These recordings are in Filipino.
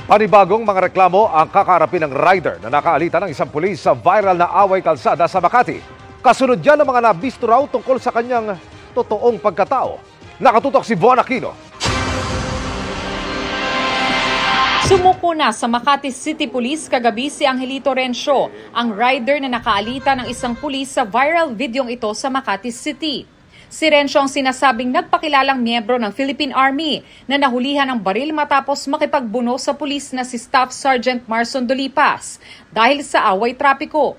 Panibagong mga reklamo ang kakaharapin ng rider na nakaalita ng isang pulis sa viral na away kalsada sa Makati. Kasunod yan ang mga nabisto raw tungkol sa kanyang totoong pagkatao. Nakatutok si Von Aquino. Sumuko na sa Makati City Police kagabi si Angelito Rencio, ang rider na nakaalita ng isang pulis sa viral videong ito sa Makati City. Si Rencio ang sinasabing nagpakilalang miyembro ng Philippine Army na nahulihan ng baril matapos makipagbuno sa pulis na si Staff Sergeant Marson Dolipas dahil sa away trapiko.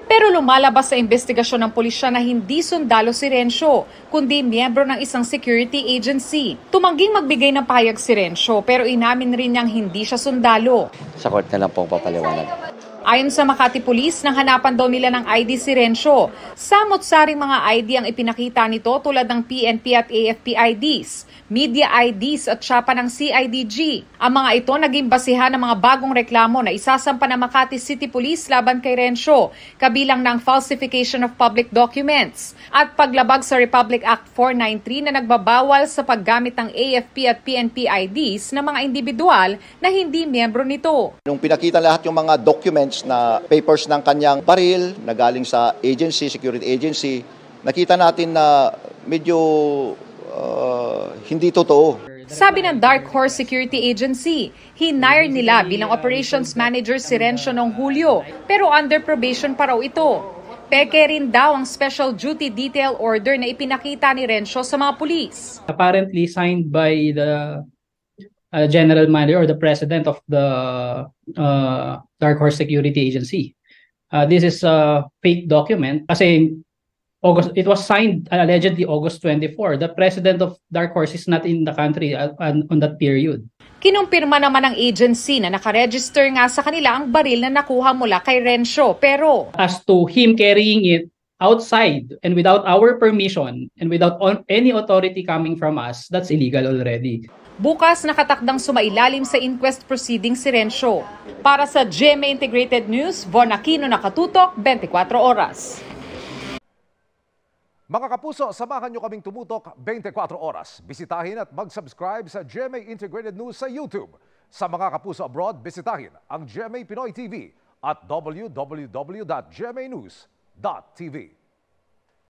Pero lumalabas sa investigasyon ng pulisya na hindi sundalo si Rencio, kundi miyembro ng isang security agency. Tumangging magbigay ng pahayag si Rencio pero inamin rin niyang hindi siya sundalo. Sa court na lang po papaliwanag. Ayon sa Makati Police, hanapan daw nila ng ID si Rencio. Samot-saring mga ID ang ipinakita nito tulad ng PNP at AFP IDs, media IDs at siya pa ng CIDG. Ang mga ito naging basihan ng mga bagong reklamo na isasampa ng Makati City Police laban kay Rencio, kabilang ng falsification of public documents at paglabag sa Republic Act 493 na nagbabawal sa paggamit ng AFP at PNP IDs ng mga individual na hindi miyembro nito. Nung pinakita lahat yung mga documents na papers ng kanyang baril na galing sa agency, security agency, nakita natin na medyo hindi totoo. Sabi ng Dark Horse Security Agency, hinire nila bilang operations manager si Rencio noong Hulyo, pero under probation pa raw ito. Peke rin daw ang special duty detail order na ipinakita ni Rencio sa mga pulis. Apparently signed by the general manager or the president of the Dark Horse Security Agency. This is a fake document kasi it was signed allegedly August 24. The president of Dark Horse is not in the country on that period. Kinumpirma naman ng agency na nakaregister nga sa kanila ang baril na nakuha mula kay Rencio. Pero as to him carrying it outside and without our permission and without any authority coming from us, that's illegal already. Bukas nakatakdang sumailalim sa inquest proceedings si Rencio. Para sa GMA Integrated News, Von Aquino, nakatutok, 24 oras. Mga kapuso, samahan nyo kaming tumutok 24 oras. Bisitahin at mag-subscribe sa GMA Integrated News sa YouTube. Sa mga kapuso abroad, bisitahin ang GMA Pinoy TV at www.gmanews.tv.